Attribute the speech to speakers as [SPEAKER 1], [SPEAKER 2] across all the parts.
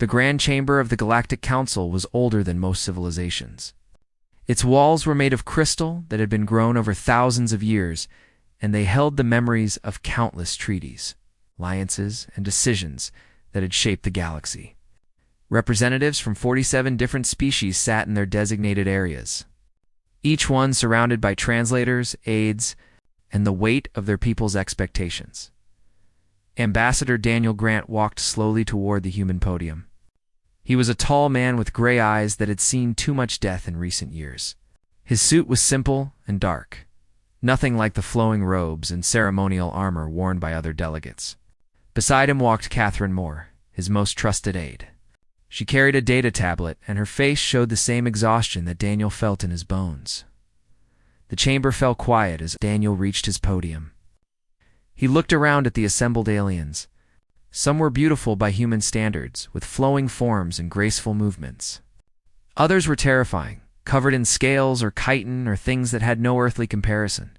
[SPEAKER 1] The Grand Chamber of the Galactic Council was older than most civilizations. Its walls were made of crystal that had been grown over thousands of years, and they held the memories of countless treaties, alliances, and decisions that had shaped the galaxy. Representatives from 47 different species sat in their designated areas, each one surrounded by translators, aides, and the weight of their people's expectations. Ambassador Daniel Grant walked slowly toward the human podium. He was a tall man with gray eyes that had seen too much death in recent years. His suit was simple and dark, nothing like the flowing robes and ceremonial armor worn by other delegates. Beside him walked Catherine Moore, his most trusted aide. She carried a data tablet, and her face showed the same exhaustion that Daniel felt in his bones. The chamber fell quiet as Daniel reached his podium. He looked around at the assembled aliens. Some were beautiful by human standards, with flowing forms and graceful movements. Others were terrifying, covered in scales or chitin or things that had no earthly comparison.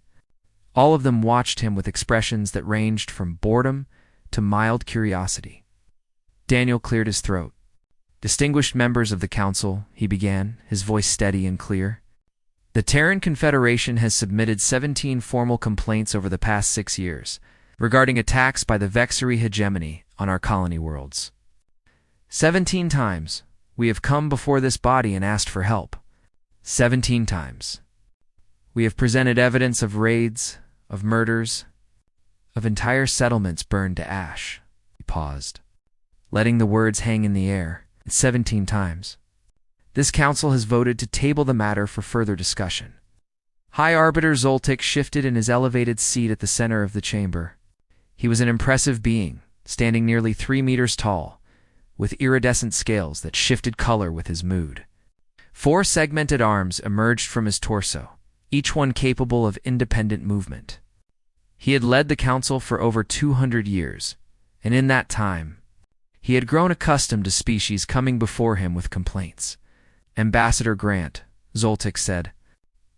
[SPEAKER 1] All of them watched him with expressions that ranged from boredom to mild curiosity. Daniel cleared his throat. "Distinguished members of the Council," he began, his voice steady and clear. "The Terran Confederation has submitted 17 formal complaints over the past 6 years regarding attacks by the Vexery hegemony on our colony worlds. 17 times we have come before this body and asked for help. 17 times. We have presented evidence of raids, of murders, of entire settlements burned to ash." He paused, letting the words hang in the air. 17 times. This council has voted to table the matter for further discussion. High Arbiter Zoltik shifted in his elevated seat at the center of the chamber. He was an impressive being, standing nearly 3 meters tall, with iridescent scales that shifted color with his mood. 4 segmented arms emerged from his torso, each one capable of independent movement. He had led the council for over 200 years, and in that time, he had grown accustomed to species coming before him with complaints. "Ambassador Grant," Zoltik said,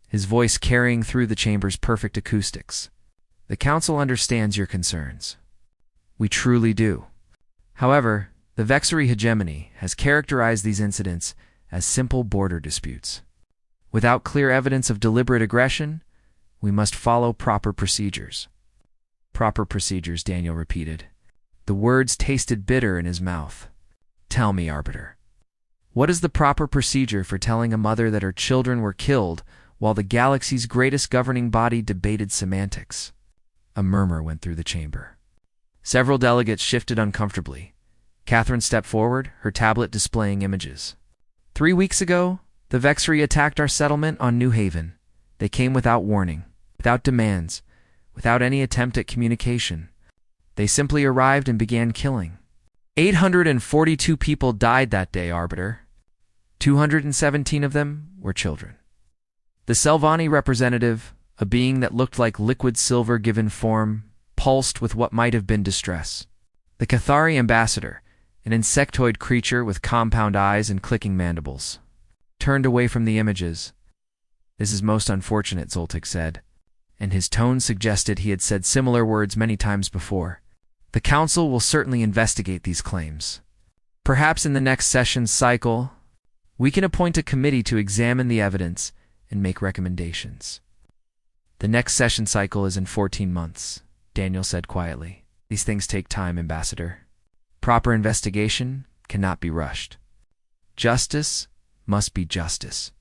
[SPEAKER 1] his voice carrying through the chamber's perfect acoustics, "the Council understands your concerns. We truly do. However, the Vexery hegemony has characterized these incidents as simple border disputes. Without clear evidence of deliberate aggression, we must follow proper procedures." "Proper procedures," Daniel repeated. The words tasted bitter in his mouth. "Tell me, Arbiter, what is the proper procedure for telling a mother that her children were killed while the galaxy's greatest governing body debated semantics?" A murmur went through the chamber. Several delegates shifted uncomfortably. Catherine stepped forward, her tablet displaying images. 3 weeks ago, the Vexery attacked our settlement on New Haven. They came without warning, without demands, without any attempt at communication. They simply arrived and began killing. 842 people died that day, Arbiter. 217 of them were children. The Selvani representative, a being that looked like liquid silver given form, pulsed with what might have been distress. The Cathari ambassador, an insectoid creature with compound eyes and clicking mandibles, turned away from the images. "This is most unfortunate," Zoltik said, and his tone suggested he had said similar words many times before. "The Council will certainly investigate these claims. Perhaps in the next session cycle, we can appoint a committee to examine the evidence and make recommendations." "The next session cycle is in 14 months, Daniel said quietly. "These things take time, Ambassador. Proper investigation cannot be rushed. Justice must be justice."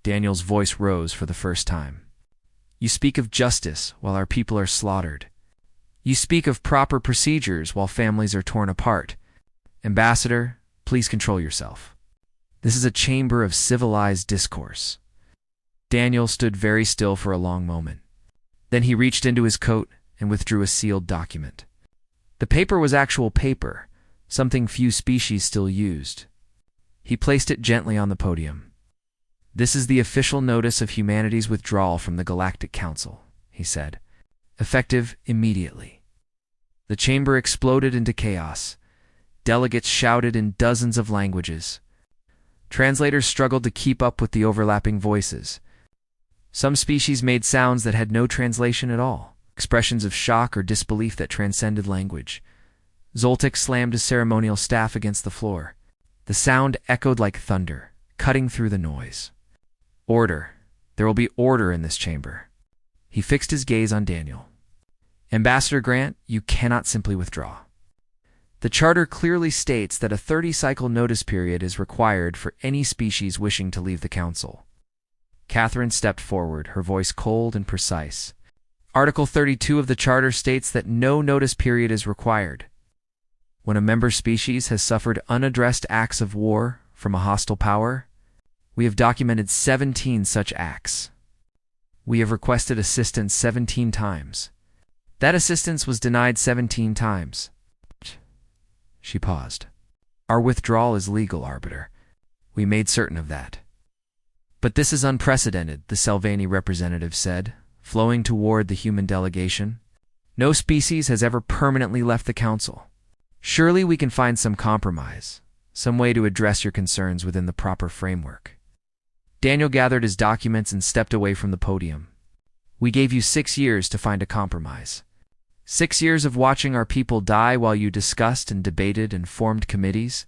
[SPEAKER 1] Daniel's voice rose for the first time. "You speak of justice while our people are slaughtered. You speak of proper procedures while families are torn apart. Ambassador, please control yourself. This is a chamber of civilized discourse." Daniel stood very still for a long moment. Then he reached into his coat and withdrew a sealed document. The paper was actual paper, something few species still used. He placed it gently on the podium. "This is the official notice of humanity's withdrawal from the Galactic Council," he said, "effective immediately." The chamber exploded into chaos. Delegates shouted in dozens of languages. Translators struggled to keep up with the overlapping voices. Some species made sounds that had no translation at all, expressions of shock or disbelief that transcended language. Zoltik slammed his ceremonial staff against the floor. The sound echoed like thunder, cutting through the noise. Order. There will be order in this chamber. He fixed his gaze on Daniel. Ambassador Grant, you cannot simply withdraw. The charter clearly states that a 30-cycle notice period is required for any species wishing to leave the council. Catherine stepped forward, her voice cold and precise. Article 32 of the charter states that no notice period is required. When a member species has suffered unaddressed acts of war from a hostile power, we have documented 17 such acts. We have requested assistance 17 times. That assistance was denied 17 times. She paused. Our withdrawal is legal, Arbiter. We made certain of that. But this is unprecedented, the Selvani representative said, flowing toward the human delegation. No species has ever permanently left the council. Surely we can find some compromise, some way to address your concerns within the proper framework. Daniel gathered his documents and stepped away from the podium. We gave you 6 years to find a compromise. 6 years of watching our people die while you discussed and debated and formed committees.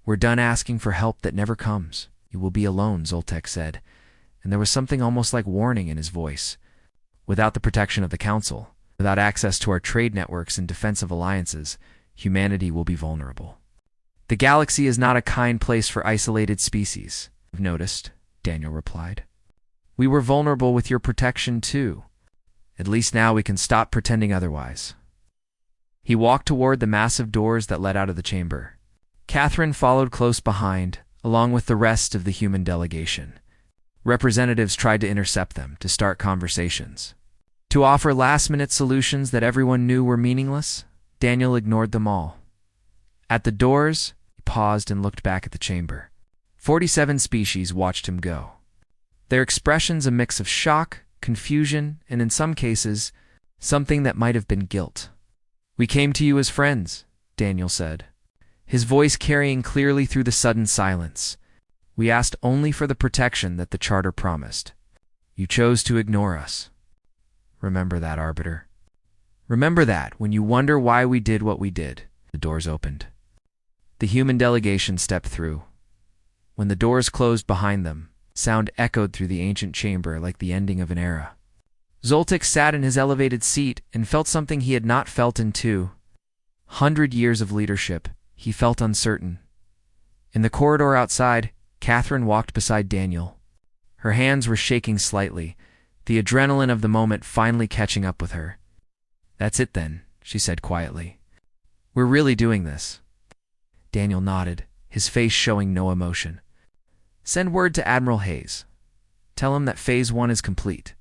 [SPEAKER 1] We're done asking for help that never comes. You will be alone, Zoltek said, and there was something almost like warning in his voice. Without the protection of the council, without access to our trade networks and defensive alliances, humanity will be vulnerable. The galaxy is not a kind place for isolated species, I've noticed, Daniel replied. We were vulnerable with your protection too. At least now we can stop pretending otherwise. He walked toward the massive doors that led out of the chamber. Catherine followed close behind, along with the rest of the human delegation. Representatives tried to intercept them, to start conversations. To offer last-minute solutions that everyone knew were meaningless, Daniel ignored them all. At the doors, he paused and looked back at the chamber. 47 species watched him go. Their expressions a mix of shock, confusion, and in some cases, something that might have been guilt. We came to you as friends, Daniel said, his voice carrying clearly through the sudden silence. We asked only for the protection that the charter promised. You chose to ignore us. Remember that, Arbiter. Remember that when you wonder why we did what we did. The doors opened. The human delegation stepped through. When the doors closed behind them, sound echoed through the ancient chamber like the ending of an era. Zoltek sat in his elevated seat and felt something he had not felt in 200 years of leadership. He felt uncertain. In the corridor outside, Catherine walked beside Daniel. Her hands were shaking slightly, the adrenaline of the moment finally catching up with her. That's it then, she said quietly. We're really doing this. Daniel nodded, his face showing no emotion. Send word to Admiral Hayes. Tell him that Phase 1 is complete.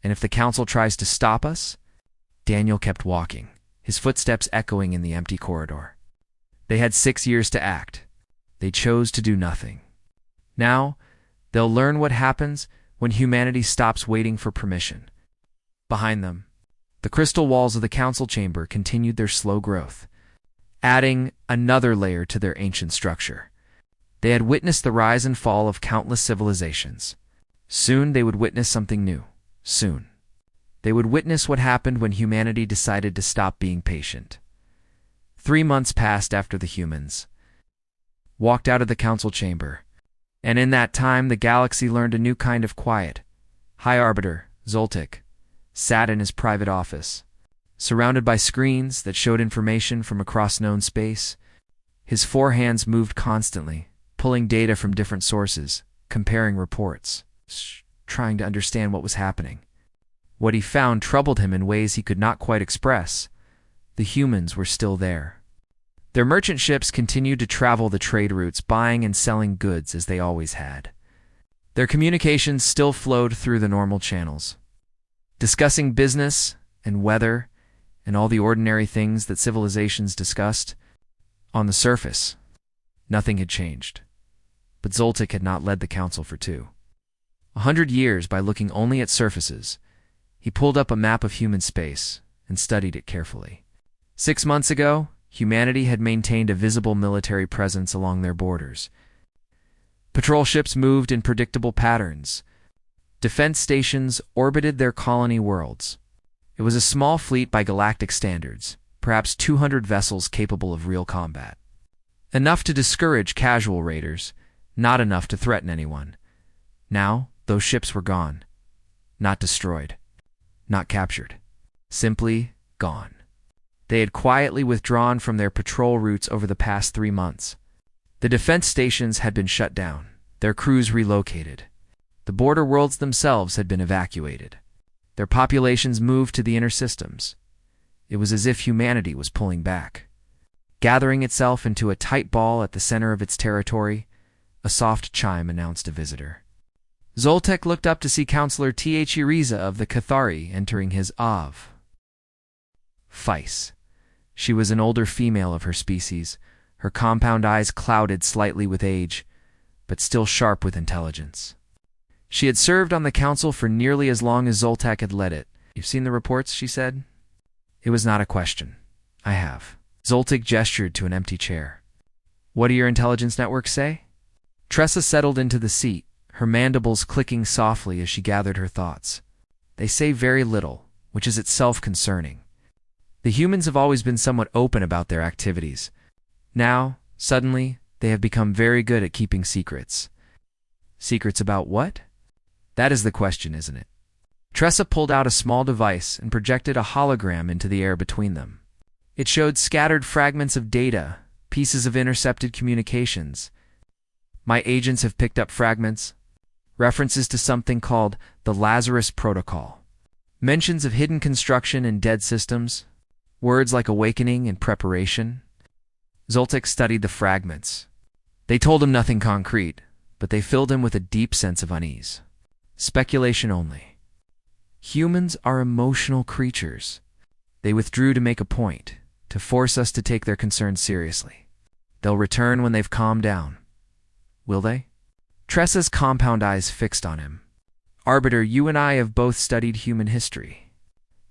[SPEAKER 1] And if the Council tries to stop us... Daniel kept walking, his footsteps echoing in the empty corridor. They had 6 years to act. They chose to do nothing. Now, they'll learn what happens when humanity stops waiting for permission. Behind them, the crystal walls of the council chamber continued their slow growth, adding another layer to their ancient structure. They had witnessed the rise and fall of countless civilizations. Soon they would witness something new. Soon. They would witness what happened when humanity decided to stop being patient. 3 months passed after the humans walked out of the council chamber, and in that time the galaxy learned a new kind of quiet. High Arbiter, Zoltek, sat in his private office, surrounded by screens that showed information from across known space. His 4 hands moved constantly, pulling data from different sources, comparing reports, trying to understand what was happening. What he found troubled him in ways he could not quite express. The humans were still there. Their merchant ships continued to travel the trade routes, buying and selling goods as they always had. Their communications still flowed through the normal channels, discussing business and weather and all the ordinary things that civilizations discussed. On the surface, nothing had changed. But Zoltek had not led the council for 100 years by looking only at surfaces. He pulled up a map of human space and studied it carefully. 6 months ago, humanity had maintained a visible military presence along their borders. Patrol ships moved in predictable patterns. Defense stations orbited their colony worlds. It was a small fleet by galactic standards, perhaps 200 vessels capable of real combat. Enough to discourage casual raiders, not enough to threaten anyone. Now, those ships were gone. Not destroyed. Not captured. Simply gone. They had quietly withdrawn from their patrol routes over the past 3 months. The defense stations had been shut down, their crews relocated. The border worlds themselves had been evacuated. Their populations moved to the inner systems. It was as if humanity was pulling back. Gathering itself into a tight ball at the center of its territory, a soft chime announced a visitor. Zoltek looked up to see Counselor Riza of the Cathari entering his HFY. She was an older female of her species, her compound eyes clouded slightly with age, but still sharp with intelligence. She had served on the council for nearly as long as Zoltek had led it. "You've seen the reports?" she said. It was not a question. "I have." Zoltek gestured to an empty chair. "What do your intelligence networks say?" Tressa settled into the seat, her mandibles clicking softly as she gathered her thoughts. "They say very little, which is itself concerning. The humans have always been somewhat open about their activities. Now, suddenly, they have become very good at keeping secrets." Secrets about what? That is the question, isn't it? Tressa pulled out a small device and projected a hologram into the air between them. It showed scattered fragments of data, pieces of intercepted communications. "My agents have picked up fragments, references to something called the Lazarus Protocol, mentions of hidden construction in dead systems, words like awakening and preparation." Zoltek studied the fragments. They told him nothing concrete, but they filled him with a deep sense of unease. Speculation only. Humans are emotional creatures. They withdrew to make a point, to force us to take their concerns seriously. They'll return when they've calmed down. Will they? Tressa's compound eyes fixed on him. "Arbiter, you and I have both studied human history.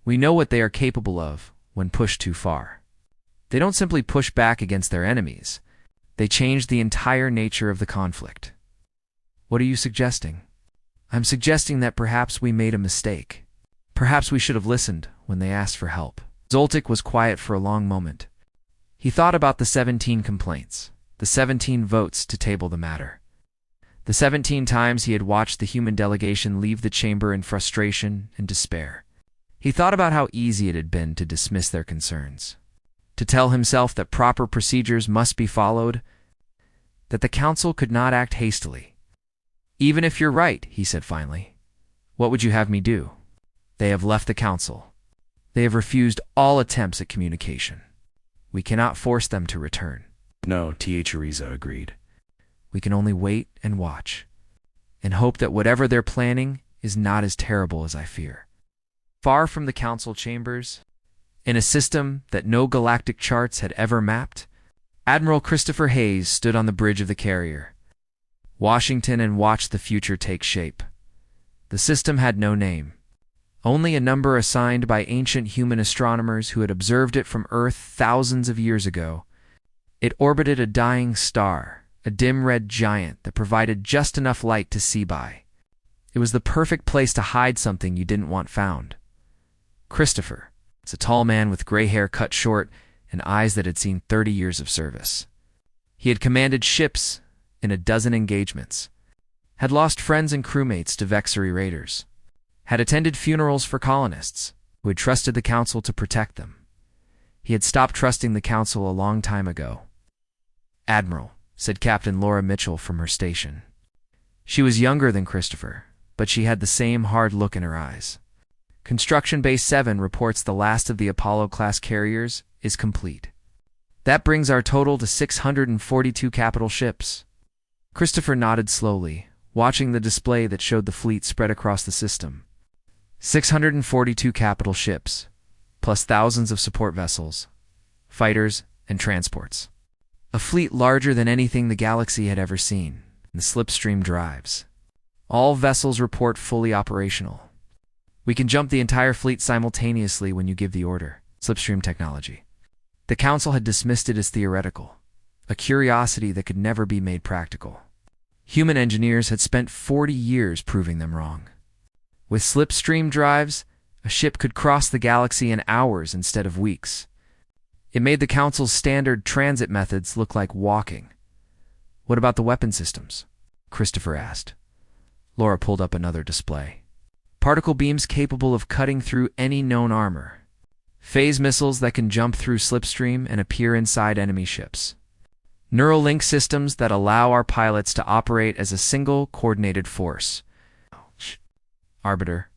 [SPEAKER 1] We know what they are capable of when pushed too far. They don't simply push back against their enemies. They change the entire nature of the conflict." "What are you suggesting?" "I'm suggesting that perhaps we made a mistake. Perhaps we should have listened when they asked for help." Zoltek was quiet for a long moment. He thought about the 17 complaints, the 17 votes to table the matter. The 17 times he had watched the human delegation leave the chamber in frustration and despair. He thought about how easy it had been to dismiss their concerns, to tell himself that proper procedures must be followed, that the council could not act hastily. "Even if you're right," he said finally, "what would you have me do? They have left the council. They have refused all attempts at communication. We cannot force them to return."
[SPEAKER 2] "No," Riza agreed.
[SPEAKER 1] "We can only wait and watch, and hope that whatever they're planning is not as terrible as I fear." Far from the council chambers, in a system that no galactic charts had ever mapped, Admiral Christopher Hayes stood on the bridge of the carrier, Washington, and watched the future take shape. The system had no name, only a number assigned by ancient human astronomers who had observed it from Earth thousands of years ago. It orbited a dying star, a dim red giant that provided just enough light to see by. It was the perfect place to hide something you didn't want found. Christopher was a tall man with gray hair cut short and eyes that had seen 30 years of service. He had commanded ships in a dozen engagements, had lost friends and crewmates to Vexari raiders, had attended funerals for colonists who had trusted the council to protect them. He had stopped trusting the council a long time ago. "Admiral," said Captain Laura Mitchell from her station. She was younger than Christopher, but she had the same hard look in her eyes. "Construction Base 7 reports the last of the Apollo-class carriers is complete. That brings our total to 642 capital ships." Christopher nodded slowly, watching the display that showed the fleet spread across the system. 642 capital ships, plus thousands of support vessels, fighters, and transports. A fleet larger than anything the galaxy had ever seen, the slipstream drives. All vessels report fully operational. "We can jump the entire fleet simultaneously when you give the order." Slipstream technology. The council had dismissed it as theoretical, a curiosity that could never be made practical. Human engineers had spent 40 years proving them wrong. With slipstream drives, a ship could cross the galaxy in hours instead of weeks. It made the Council's standard transit methods look like walking. What about the weapon systems? Christopher asked. Laura pulled up another display. Particle beams capable of cutting through any known armor. Phase missiles that can jump through slipstream and appear inside enemy ships. Neural link systems that allow our pilots to operate as a single coordinated force. Arbiter,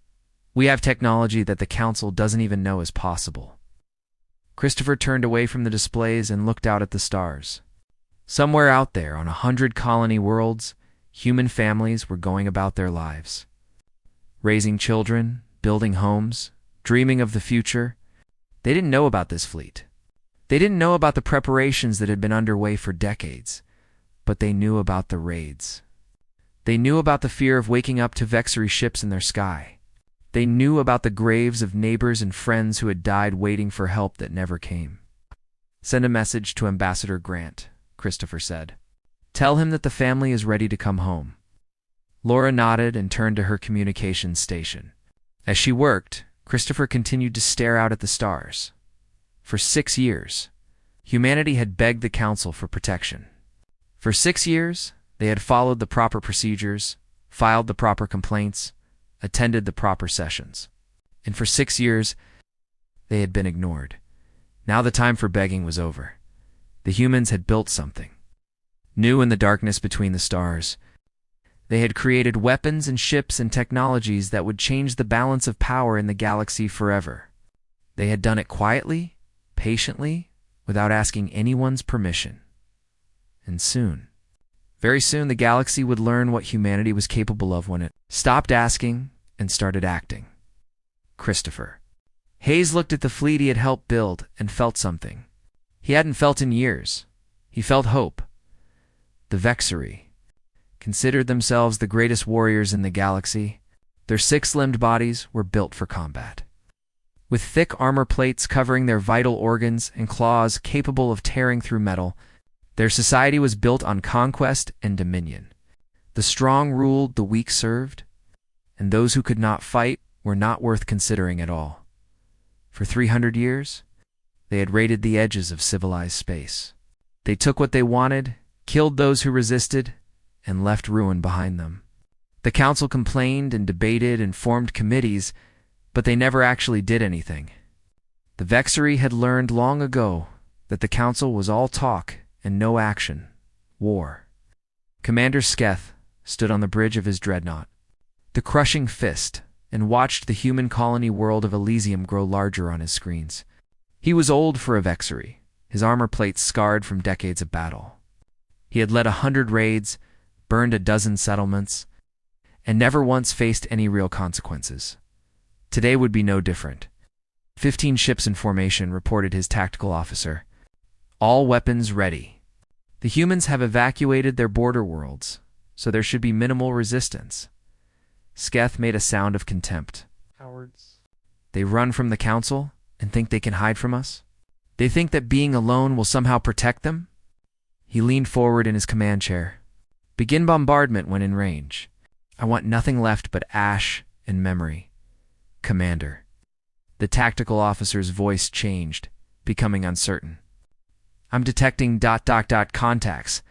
[SPEAKER 1] we have technology that the Council doesn't even know is possible. Christopher turned away from the displays and looked out at the stars. Somewhere out there on 100 colony worlds, human families were going about their lives. Raising children, building homes, dreaming of the future. They didn't know about this fleet. They didn't know about the preparations that had been underway for decades, but they knew about the raids. They knew about the fear of waking up to Vexery ships in their sky. They knew about the graves of neighbors and friends who had died waiting for help that never came. Send a message to Ambassador Grant, Christopher said. Tell him that the family is ready to come home. Laura nodded and turned to her communications station. As she worked, Christopher continued to stare out at the stars. For 6 years, humanity had begged the Council for protection. For 6 years, they had followed the proper procedures, filed the proper complaints, attended the proper sessions. And for 6 years, they had been ignored. Now the time for begging was over. The humans had built something. New in the darkness between the stars, they had created weapons and ships and technologies that would change the balance of power in the galaxy forever. They had done it quietly, patiently, without asking anyone's permission. And soon, very soon, the galaxy would learn what humanity was capable of when it stopped asking and started acting. Christopher. Hayes looked at the fleet he had helped build and felt something he hadn't felt in years. He felt hope. The Vexery considered themselves the greatest warriors in the galaxy. Their 6-limbed bodies were built for combat. With thick armor plates covering their vital organs and claws capable of tearing through metal, their society was built on conquest and dominion. The strong ruled, the weak served, and those who could not fight were not worth considering at all. For 300 years, they had raided the edges of civilized space. They took what they wanted, killed those who resisted, and left ruin behind them. The Council complained and debated and formed committees, but they never actually did anything. The Vexery had learned long ago that the Council was all talk and no action. War. Commander Sketh stood on the bridge of his dreadnought, the crushing fist, and watched the human colony world of Elysium grow larger on his screens. He was old for a Vexery, his armor plates scarred from decades of battle. He had led 100 raids, burned a dozen settlements, and never once faced any real consequences. Today would be no different. 15 ships in formation, reported his tactical officer. All weapons ready. The humans have evacuated their border worlds, so there should be minimal resistance. Sketh made a sound of contempt.
[SPEAKER 3] Cowards.
[SPEAKER 1] They run from the Council and think they can hide from us? They think that being alone will somehow protect them? He leaned forward in his command chair. Begin bombardment when in range. I want nothing left but ash and memory. Commander. The tactical officer's voice changed, becoming uncertain. I'm detecting ... contacts.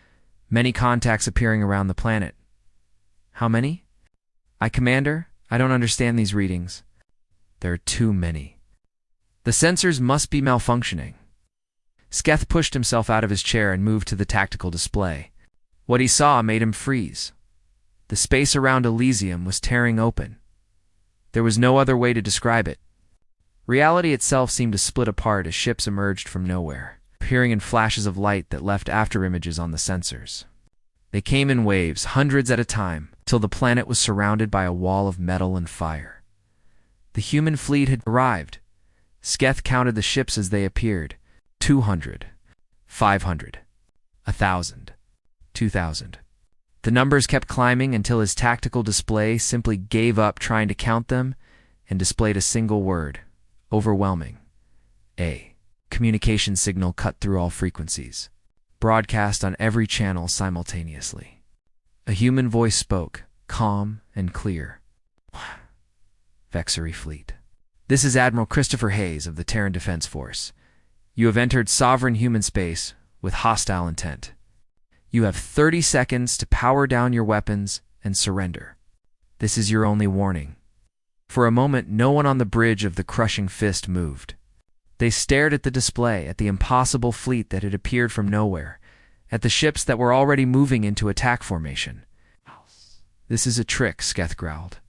[SPEAKER 1] Many contacts appearing around the planet. How many? Commander, I don't understand these readings. There are too many. The sensors must be malfunctioning. Sketh pushed himself out of his chair and moved to the tactical display. What he saw made him freeze. The space around Elysium was tearing open. There was no other way to describe it. Reality itself seemed to split apart as ships emerged from nowhere, appearing in flashes of light that left afterimages on the sensors. They came in waves, hundreds at a time, till the planet was surrounded by a wall of metal and fire. The human fleet had arrived. Sketh counted the ships as they appeared. 200, 500, 1,000, 2,000. The numbers kept climbing until his tactical display simply gave up trying to count them and displayed a single word. Overwhelming. A communication signal cut through all frequencies, broadcast on every channel simultaneously. A human voice spoke, calm and clear. Vexery Fleet. This is Admiral Christopher Hayes of the Terran Defense Force. You have entered sovereign human space with hostile intent. You have 30 seconds to power down your weapons and surrender. This is your only warning. For a moment, no one on the bridge of the crushing fist moved. They stared at the display, at the impossible fleet that had appeared from nowhere, at the ships that were already moving into attack formation. This is a trick, Sketh growled.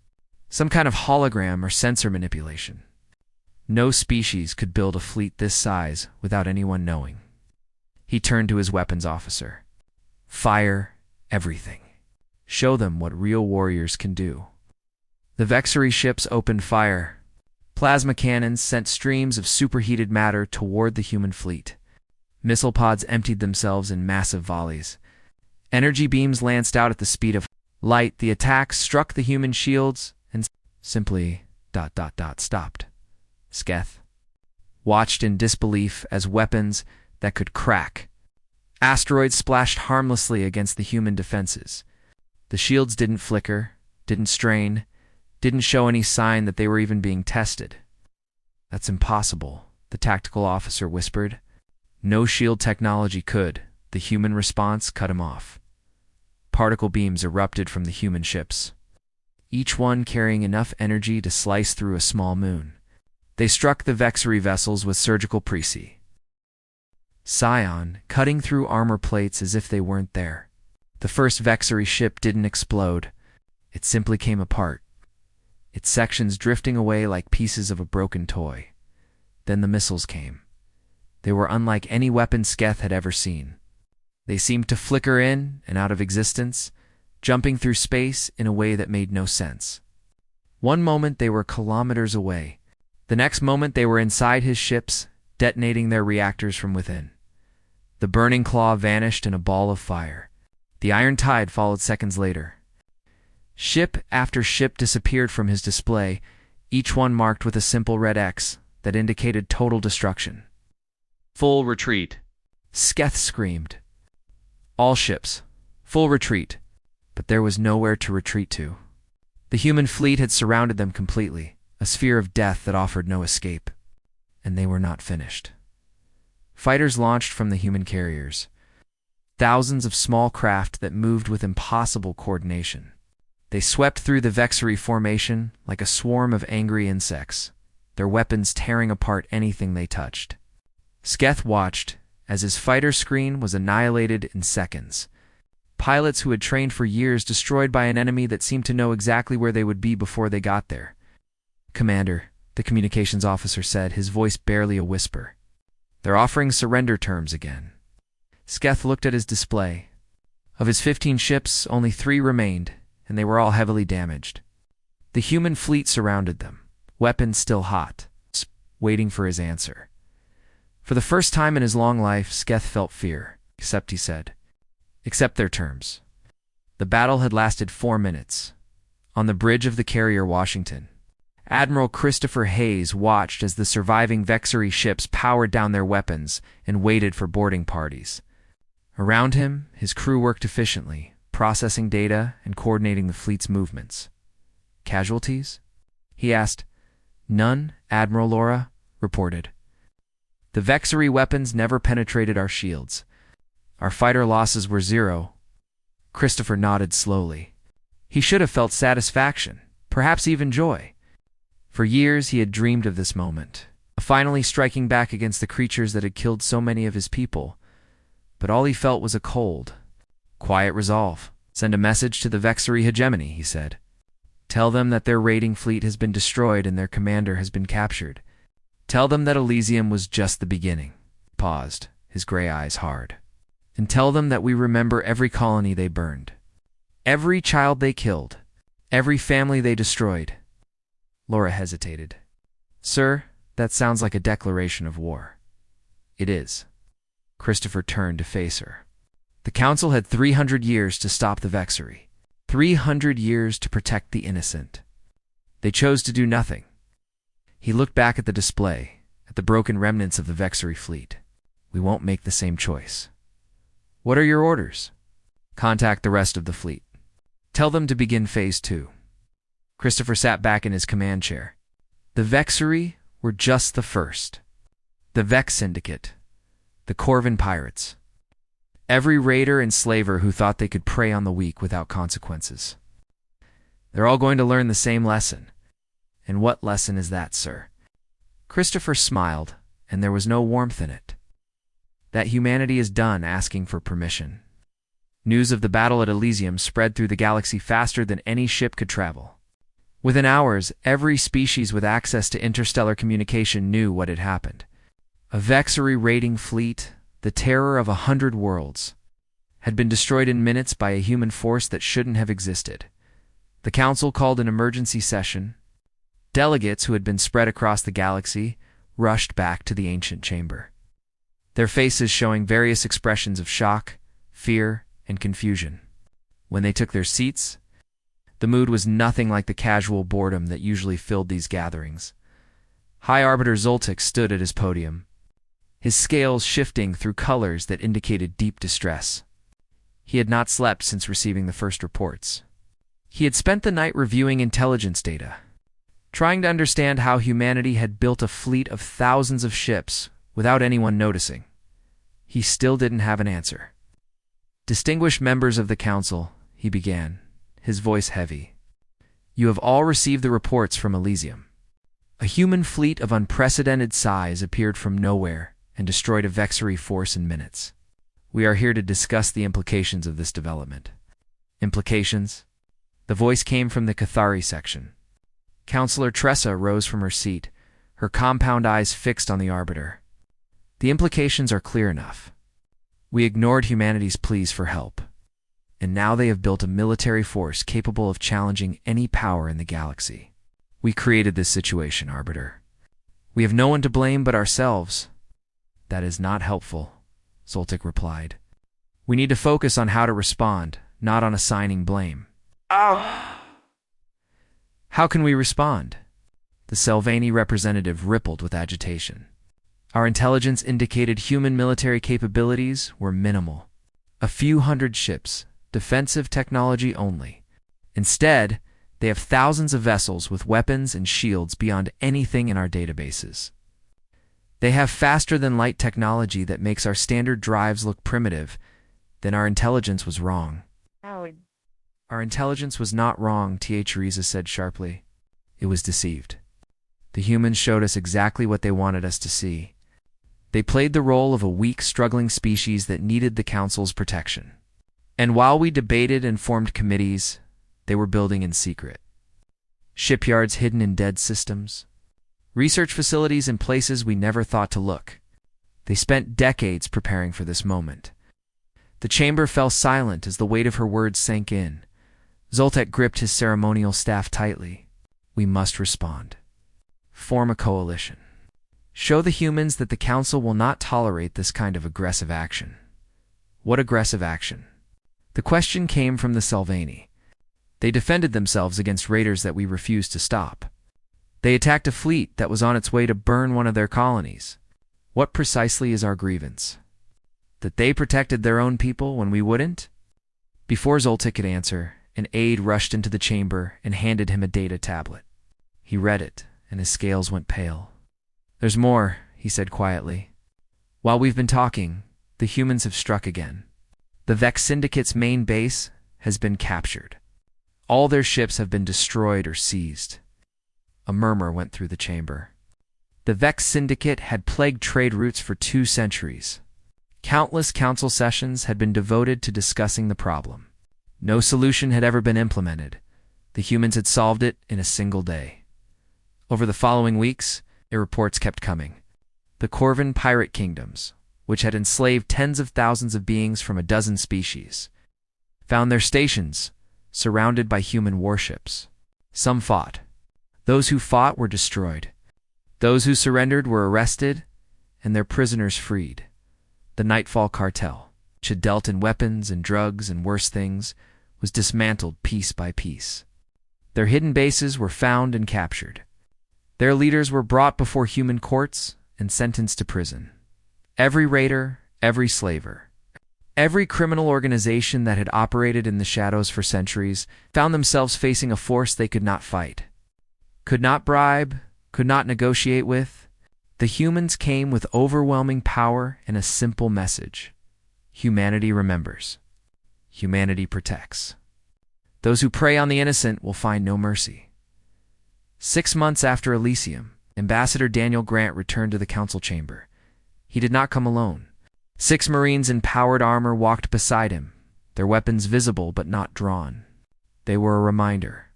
[SPEAKER 1] Some kind of hologram or sensor manipulation. No species could build a fleet this size without anyone knowing. He turned to his weapons officer. Fire everything. Show them what real warriors can do. The Vexery ships opened fire. Plasma cannons sent streams of superheated matter toward the human fleet. Missile pods emptied themselves in massive volleys. Energy beams lanced out at the speed of light. The attacks struck the human shields and simply ... stopped. Sketh watched in disbelief as weapons that could crack. Asteroids splashed harmlessly against the human defenses. The shields didn't flicker, didn't strain, didn't show any sign that they were even being tested. That's impossible, the tactical officer whispered. No shield technology could. The human response cut him off. Particle beams erupted from the human ships, each one carrying enough energy to slice through a small moon. They struck the Vexery vessels with surgical precision. Scion, cutting through armor plates as if they weren't there. The first Vexery ship didn't explode. It simply came apart, its sections drifting away like pieces of a broken toy. Then the missiles came. They were unlike any weapon Sketh had ever seen. They seemed to flicker in and out of existence, jumping through space in a way that made no sense. One moment they were kilometers away. The next moment they were inside his ships, detonating their reactors from within. The burning claw vanished in a ball of fire. The iron tide followed seconds later. Ship after ship disappeared from his display, each one marked with a simple red X that indicated total destruction.
[SPEAKER 3] Full retreat,
[SPEAKER 1] Sketh screamed. All ships, full retreat. But there was nowhere to retreat to. The human fleet had surrounded them completely, a sphere of death that offered no escape. And they were not finished. Fighters launched from the human carriers. Thousands of small craft that moved with impossible coordination. They swept through the Vexery formation like a swarm of angry insects, their weapons tearing apart anything they touched. Sketh watched as his fighter screen was annihilated in seconds. Pilots who had trained for years destroyed by an enemy that seemed to know exactly where they would be before they got there. Commander, the communications officer said, his voice barely a whisper. They're offering surrender terms again. Sketh looked at his display. Of his 15 ships, only 3 remained, and they were all heavily damaged. The human fleet surrounded them, weapons still hot, waiting for his answer. For the first time in his long life, Sketh felt fear. Accept, he said. Accept their terms. The battle had lasted 4 minutes. On the bridge of the carrier Washington, Admiral Christopher Hayes watched as the surviving Vexery ships powered down their weapons and waited for boarding parties. Around him, his crew worked efficiently, processing data and coordinating the fleet's movements. Casualties? He asked. None, Admiral Laura reported. The Vexery weapons never penetrated our shields. Our fighter losses were 0. Christopher nodded slowly. He should have felt satisfaction, perhaps even joy. For years he had dreamed of this moment, finally striking back against the creatures that had killed so many of his people. But all he felt was a cold, quiet resolve. Send a message to the Vexery hegemony, he said. Tell them that their raiding fleet has been destroyed and their commander has been captured. Tell them that Elysium was just the beginning. He paused, his gray eyes hard. And tell them that we remember every colony they burned, every child they killed, every family they destroyed. Laura hesitated. Sir, that sounds like a declaration of war. It is. Christopher turned to face her. The Council had 300 years to stop the Vexery. 300 years to protect the innocent. They chose to do nothing. He looked back at the display, at the broken remnants of the Vexery fleet. We won't make the same choice. What are your orders? Contact the rest of the fleet. Tell them to begin Phase 2. Christopher sat back in his command chair. The Vexery were just the first. The Vex Syndicate, the Corvin Pirates. Every raider and slaver who thought they could prey on the weak without consequences. They're all going to learn the same lesson. And what lesson is that, sir? Christopher smiled, and there was no warmth in it. That humanity is done asking for permission. News of the battle at Elysium spread through the galaxy faster than any ship could travel. Within hours, every species with access to interstellar communication knew what had happened. A Vexery raiding fleet, the terror of 100 worlds, had been destroyed in minutes by a human force that shouldn't have existed. The Council called an emergency session. Delegates who had been spread across the galaxy rushed back to the ancient chamber, their faces showing various expressions of shock, fear, and confusion. When they took their seats, the mood was nothing like the casual boredom that usually filled these gatherings. High Arbiter Zoltek stood at his podium, his scales shifting through colors that indicated deep distress. He had not slept since receiving the first reports. He had spent the night reviewing intelligence data, trying to understand how humanity had built a fleet of thousands of ships without anyone noticing. He still didn't have an answer. "Distinguished members of the Council," he began, his voice heavy. "You have all received the reports from Elysium. A human fleet of unprecedented size appeared from nowhere and destroyed a Vexery force in minutes. We are here to discuss the implications of this development." Implications? The voice came from the Cathari section. Counselor Tressa rose from her seat, her compound eyes fixed on the Arbiter. "The implications are clear enough. We ignored humanity's pleas for help, and now they have built a military force capable of challenging any power in the galaxy. We created this situation, Arbiter. We have no one to blame but ourselves." "That is not helpful," Zoltek replied. "We need to focus on how to respond, not on assigning blame."
[SPEAKER 4] Oh.
[SPEAKER 1] "How can we respond?" The Selvani representative rippled with agitation. "Our intelligence indicated human military capabilities were minimal. A few hundred ships, defensive technology only. Instead, they have thousands of vessels with weapons and shields beyond anything in our databases. They have faster-than-light technology that makes our standard drives look primitive. Then our intelligence was wrong."
[SPEAKER 4] Howard.
[SPEAKER 1] "Our intelligence was not wrong," T.A. Teresa said sharply. "It was deceived. The humans showed us exactly what they wanted us to see. They played the role of a weak, struggling species that needed the Council's protection. And while we debated and formed committees, they were building in secret. Shipyards hidden in dead systems. Research facilities in places we never thought to look. They spent decades preparing for this moment." The chamber fell silent as the weight of her words sank in. Zoltek gripped his ceremonial staff tightly. "We must respond. Form a coalition. Show the humans that the Council will not tolerate this kind of aggressive action." "What aggressive action?" The question came from the Selvani. "They defended themselves against raiders that we refused to stop. They attacked a fleet that was on its way to burn one of their colonies. What precisely is our grievance? That they protected their own people when we wouldn't?" Before Zoltek could answer, an aide rushed into the chamber and handed him a data tablet. He read it, and his scales went pale. "There's more," he said quietly. "While we've been talking, the humans have struck again. The Vex Syndicate's main base has been captured. All their ships have been destroyed or seized." A murmur went through the chamber. The Vex Syndicate had plagued trade routes for 2 centuries. Countless council sessions had been devoted to discussing the problem. No solution had ever been implemented. The humans had solved it in a single day. Over the following weeks, reports kept coming. The Corvin pirate kingdoms, which had enslaved tens of thousands of beings from a dozen species, found their stations surrounded by human warships. Some fought. Those who fought were destroyed. Those who surrendered were arrested, and their prisoners freed. The Nightfall Cartel, which had dealt in weapons and drugs and worse things, was dismantled piece by piece. Their hidden bases were found and captured. Their leaders were brought before human courts and sentenced to prison. Every raider, every slaver, every criminal organization that had operated in the shadows for centuries found themselves facing a force they could not fight, could not bribe, could not negotiate with. The humans came with overwhelming power and a simple message. Humanity remembers. Humanity protects. Those who prey on the innocent will find no mercy. 6 months after Elysium, Ambassador Daniel Grant returned to the council chamber. He did not come alone. 6 Marines in powered armor walked beside him, their weapons visible but not drawn. They were a reminder,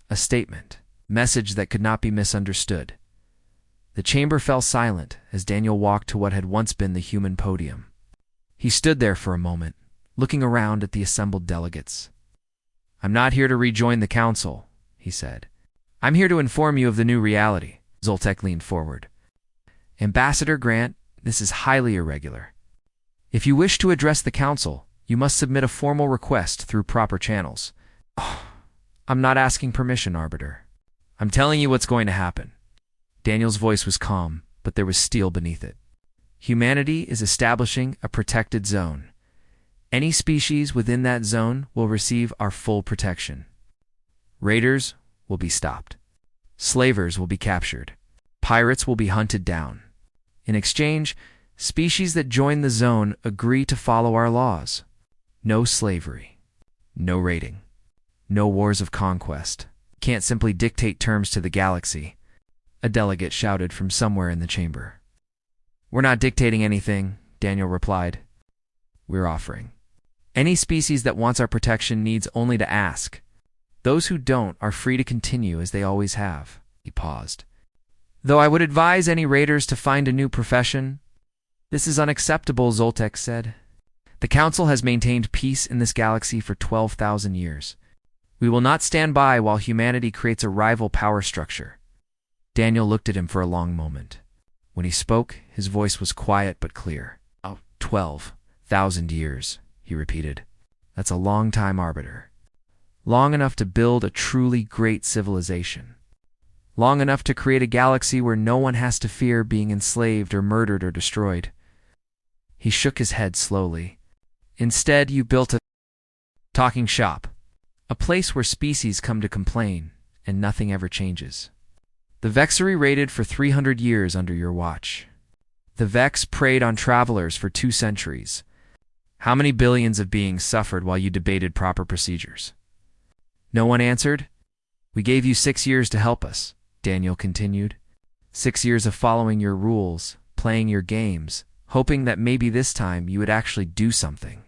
[SPEAKER 1] a statement, message that could not be misunderstood. The chamber fell silent as Daniel walked to what had once been the human podium. He stood there for a moment, looking around at the assembled delegates. "I'm not here to rejoin the council," he said. "I'm here to inform you of the new reality." Zoltek leaned forward. "Ambassador Grant, this is highly irregular. If you wish to address the council, you must submit a formal request through proper channels." "Oh, I'm not asking permission, Arbiter. I'm telling you what's going to happen." Daniel's voice was calm, but there was steel beneath it. "Humanity is establishing a protected zone. Any species within that zone will receive our full protection. Raiders will be stopped. Slavers will be captured. Pirates will be hunted down. In exchange, species that join the zone agree to follow our laws. No slavery. No raiding. No wars of conquest. Can't simply dictate terms to the galaxy," a delegate shouted from somewhere in the chamber. "We're not dictating anything," Daniel replied. "We're offering. Any species that wants our protection needs only to ask. Those who don't are free to continue as they always have." He paused. "Though I would advise any raiders to find a new profession." "This is unacceptable," Zoltek said. "The Council has maintained peace in this galaxy for 12,000 years. We will not stand by while humanity creates a rival power structure." Daniel looked at him for a long moment. When he spoke, his voice was quiet but clear. 12,000 years, he repeated. "That's a long time, Arbiter. Long enough to build a truly great civilization. Long enough to create a galaxy where no one has to fear being enslaved or murdered or destroyed." He shook his head slowly. "Instead, you built a talking shop. A place where species come to complain, and nothing ever changes. The Vexery raided for 300 years under your watch. The Vex preyed on travelers for 2 centuries. How many billions of beings suffered while you debated proper procedures?" No one answered. "We gave you 6 years to help us," Daniel continued. 6 years of following your rules, playing your games, hoping that maybe this time you would actually do something.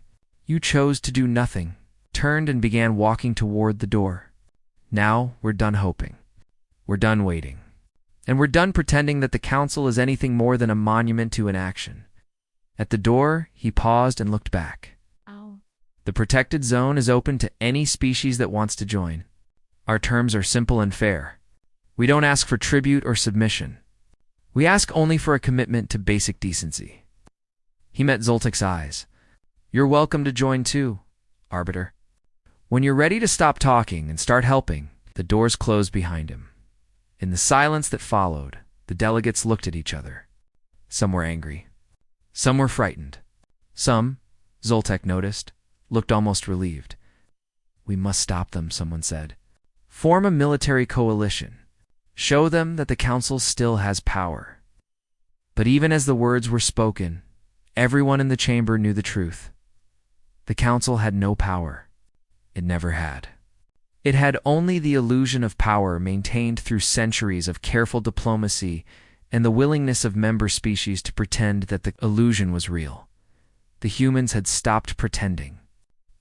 [SPEAKER 1] You chose to do nothing, turned and began walking toward the door. Now we're done hoping. We're done waiting. And we're done pretending that the Council is anything more than a monument to inaction." At the door, he paused and looked back.
[SPEAKER 4] Ow.
[SPEAKER 1] "The protected zone is open to any species that wants to join. Our terms are simple and fair. We don't ask for tribute or submission. We ask only for a commitment to basic decency." He met Zoltek's eyes. "You're welcome to join too, Arbiter. When you're ready to stop talking and start helping." The doors closed behind him. In the silence that followed, the delegates looked at each other. Some were angry. Some were frightened. Some, Zoltek noticed, looked almost relieved. "We must stop them," someone said. "Form a military coalition. Show them that the Council still has power." But even as the words were spoken, everyone in the chamber knew the truth. The Council had no power. It never had. It had only the illusion of power maintained through centuries of careful diplomacy and the willingness of member species to pretend that the illusion was real. The humans had stopped pretending,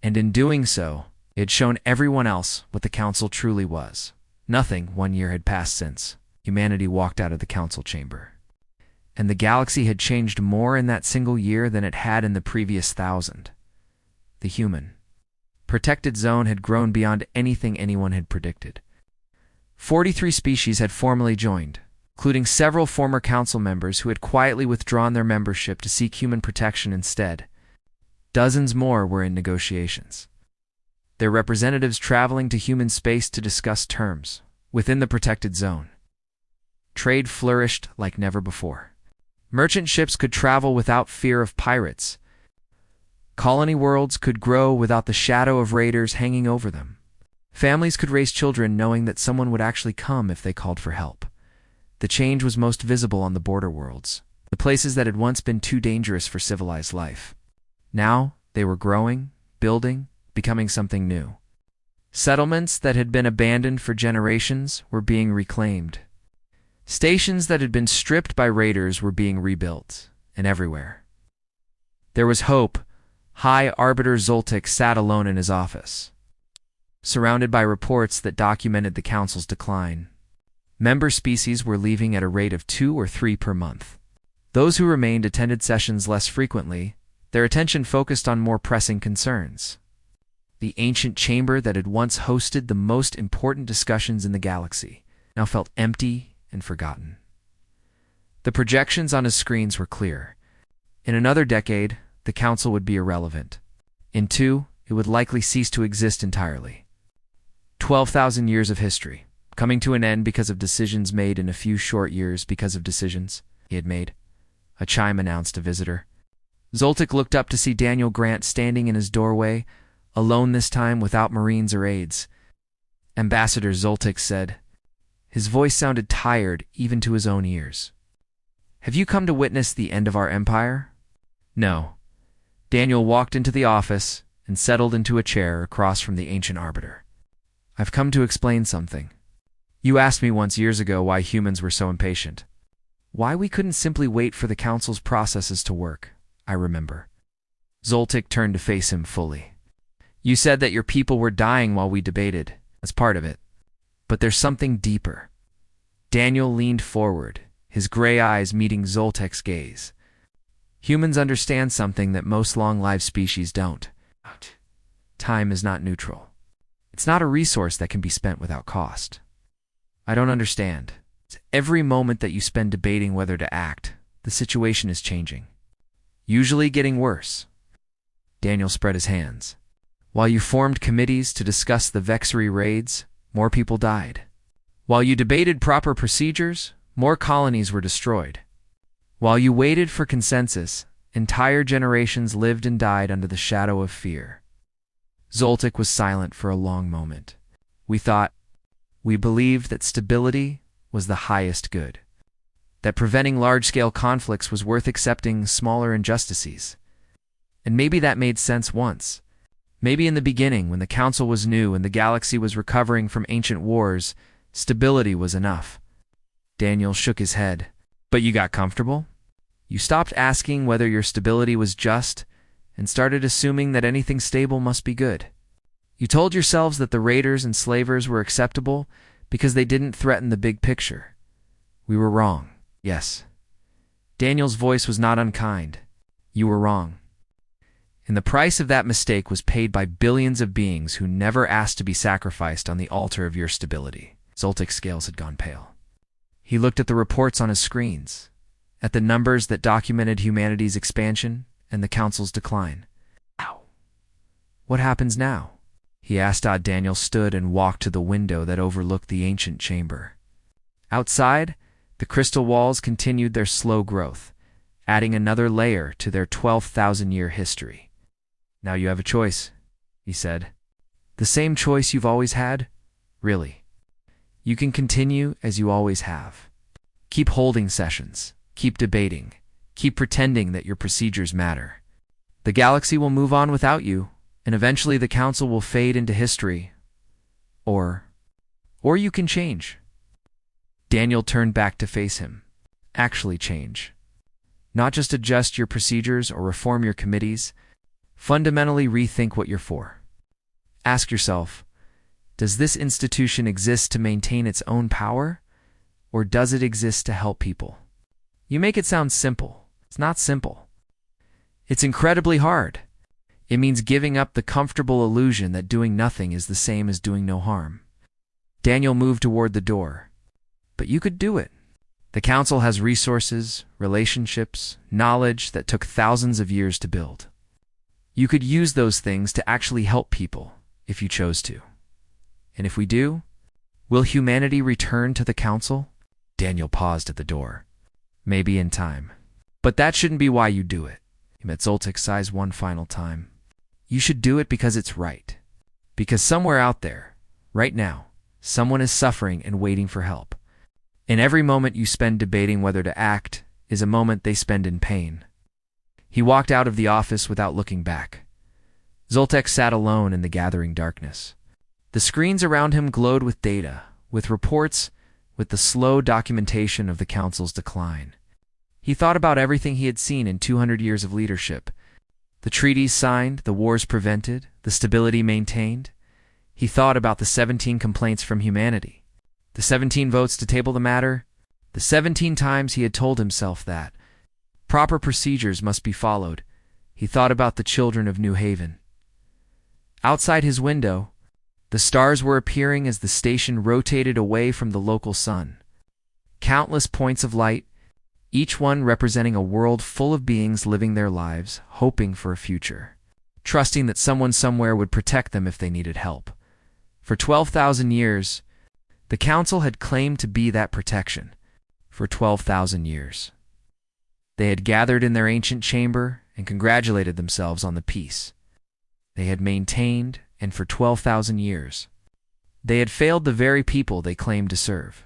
[SPEAKER 1] and in doing so, it had shown everyone else what the Council truly was. Nothing 1 year had passed since humanity walked out of the Council chamber. And the galaxy had changed more in that single year than it had in the previous 1,000. The human protected zone had grown beyond anything anyone had predicted. 43 species had formally joined, including several former council members who had quietly withdrawn their membership to seek human protection instead. Dozens more were in negotiations, their representatives traveling to human space to discuss terms within the protected zone. Trade flourished like never before. Merchant ships could travel without fear of pirates. Colony worlds could grow without the shadow of raiders hanging over them. Families could raise children knowing that someone would actually come if they called for help. The change was most visible on the border worlds, the places that had once been too dangerous for civilized life. Now, they were growing, building, becoming something new. Settlements that had been abandoned for generations were being reclaimed. Stations that had been stripped by raiders were being rebuilt, and everywhere. There was hope. High Arbiter Zoltik sat alone in his office, surrounded by reports that documented the Council's decline. Member species were leaving at a rate of 2 or 3 per month. Those who remained attended sessions less frequently, their attention focused on more pressing concerns. The ancient chamber that had once hosted the most important discussions in the galaxy now felt empty and forgotten. The projections on his screens were clear. In another decade, the Council would be irrelevant. In 2, it would likely cease to exist entirely. 12,000 years of history, coming to an end because of decisions made in a few short years because of decisions he had made. A chime announced a visitor. Zoltik looked up to see Daniel Grant standing in his doorway, alone this time without Marines or aides. Ambassador Zoltik said. His voice sounded tired even to his own ears. Have you come to witness the end of our empire? No. Daniel walked into the office and settled into a chair across from the ancient arbiter. I've come to explain something. You asked me once years ago why humans were so impatient. Why we couldn't simply wait for the Council's processes to work, I remember. Zoltik turned to face him fully. You said that your people were dying while we debated. That's part of it. But there's something deeper. Daniel leaned forward, his gray eyes meeting Zoltek's gaze. Humans understand something that most long-lived species don't. Time is not neutral. It's not a resource that can be spent without cost. I don't understand. Every moment that you spend debating whether to act, the situation is changing. Usually getting worse. Daniel spread his hands. While you formed committees to discuss the Vexery raids, more people died. While you debated proper procedures, more colonies were destroyed. While you waited for consensus, entire generations lived and died under the shadow of fear. Zoltik was silent for a long moment. We believed that stability was the highest good, that preventing large-scale conflicts was worth accepting smaller injustices. And maybe that made sense once. Maybe in the beginning, when the Council was new and the galaxy was recovering from ancient wars, stability was enough. Daniel shook his head. But you got comfortable? You stopped asking whether your stability was just and started assuming that anything stable must be good. You told yourselves that the raiders and slavers were acceptable because they didn't threaten the big picture. We were wrong, yes. Daniel's voice was not unkind. You were wrong. And the price of that mistake was paid by billions of beings who never asked to be sacrificed on the altar of your stability. Zoltik's scales had gone pale. He looked at the reports on his screens, at the numbers that documented humanity's expansion and the Council's decline. Ow. What happens now? He asked. Daniel stood and walked to the window that overlooked the ancient chamber. Outside, the crystal walls continued their slow growth, adding another layer to their 12,000-year history. Now you have a choice, he said. The same choice you've always had? Really. You can continue as you always have. Keep holding sessions, keep debating, keep pretending that your procedures matter. The galaxy will move on without you, and eventually the Council will fade into history. Or you can change. Daniel turned back to face him. Actually change. Not just adjust your procedures or reform your committees. Fundamentally rethink what you're for. Ask yourself, does this institution exist to maintain its own power, or does it exist to help people? You make it sound simple. It's not simple. It's incredibly hard. It means giving up the comfortable illusion that doing nothing is the same as doing no harm. Daniel moved toward the door. But you could do it. The Council has resources, relationships, knowledge that took thousands of years to build. You could use those things to actually help people, if you chose to. And if we do, will humanity return to the Council? Daniel paused at the door. Maybe in time. But that shouldn't be why you do it. He met Zoltik's eyes one final time. You should do it because it's right. Because somewhere out there, right now, someone is suffering and waiting for help. And every moment you spend debating whether to act is a moment they spend in pain. He walked out of the office without looking back. Zoltek sat alone in the gathering darkness. The screens around him glowed with data, with reports, with the slow documentation of the Council's decline. He thought about everything he had seen in 200 years of leadership. The treaties signed, the wars prevented, the stability maintained. He thought about the 17 complaints from humanity, the 17 votes to table the matter, the 17 times he had told himself that proper procedures must be followed. He thought about the children of New Haven. Outside his window, the stars were appearing as the station rotated away from the local sun. Countless points of light, each one representing a world full of beings living their lives, hoping for a future, trusting that someone somewhere would protect them if they needed help. For 12,000 years, the Council had claimed to be that protection. For 12,000 years. They had gathered in their ancient chamber and congratulated themselves on the peace they had maintained, and for 12,000 years, they had failed the very people they claimed to serve.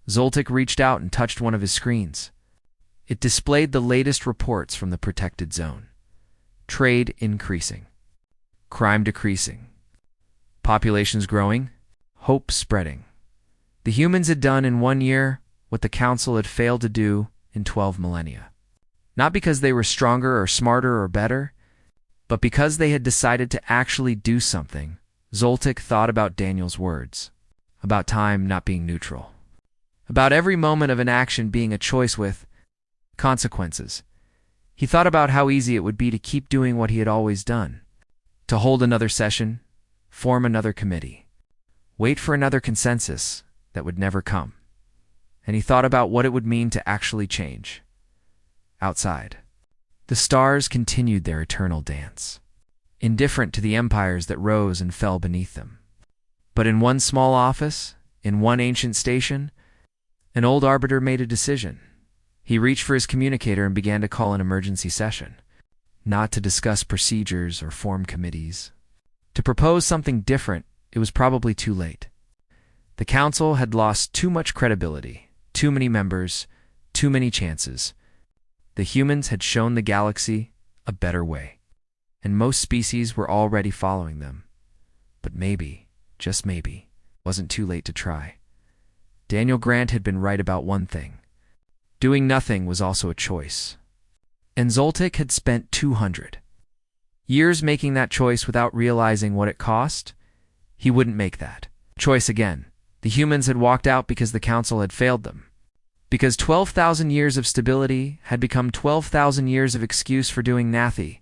[SPEAKER 1] Zoltek reached out and touched one of his screens. It displayed the latest reports from the protected zone. Trade increasing. Crime decreasing. Populations growing. Hope spreading. The humans had done in 1 year what the Council had failed to do in 12 millennia. Not because they were stronger or smarter or better, but because they had decided to actually do something. Zoltek thought about Daniel's words, about time not being neutral, about every moment of an action being a choice with consequences. He thought about how easy it would be to keep doing what he had always done, to hold another session, form another committee, wait for another consensus that would never come. And he thought about what it would mean to actually change. Outside, the stars continued their eternal dance, indifferent to the empires that rose and fell beneath them. But in one small office, in one ancient station, an old arbiter made a decision. He reached for his communicator and began to call an emergency session, not to discuss procedures or form committees. To propose something different, it was probably too late. The Council had lost too much credibility, too many members, too many chances. The humans had shown the galaxy a better way, and most species were already following them. But maybe, just maybe, it wasn't too late to try. Daniel Grant had been right about one thing. Doing nothing was also a choice. And Zoltek had spent 200 years making that choice without realizing what it cost. He wouldn't make that choice again. The humans had walked out because the Council had failed them. Because 12,000 years of stability had become 12,000 years of excuse for doing nothing.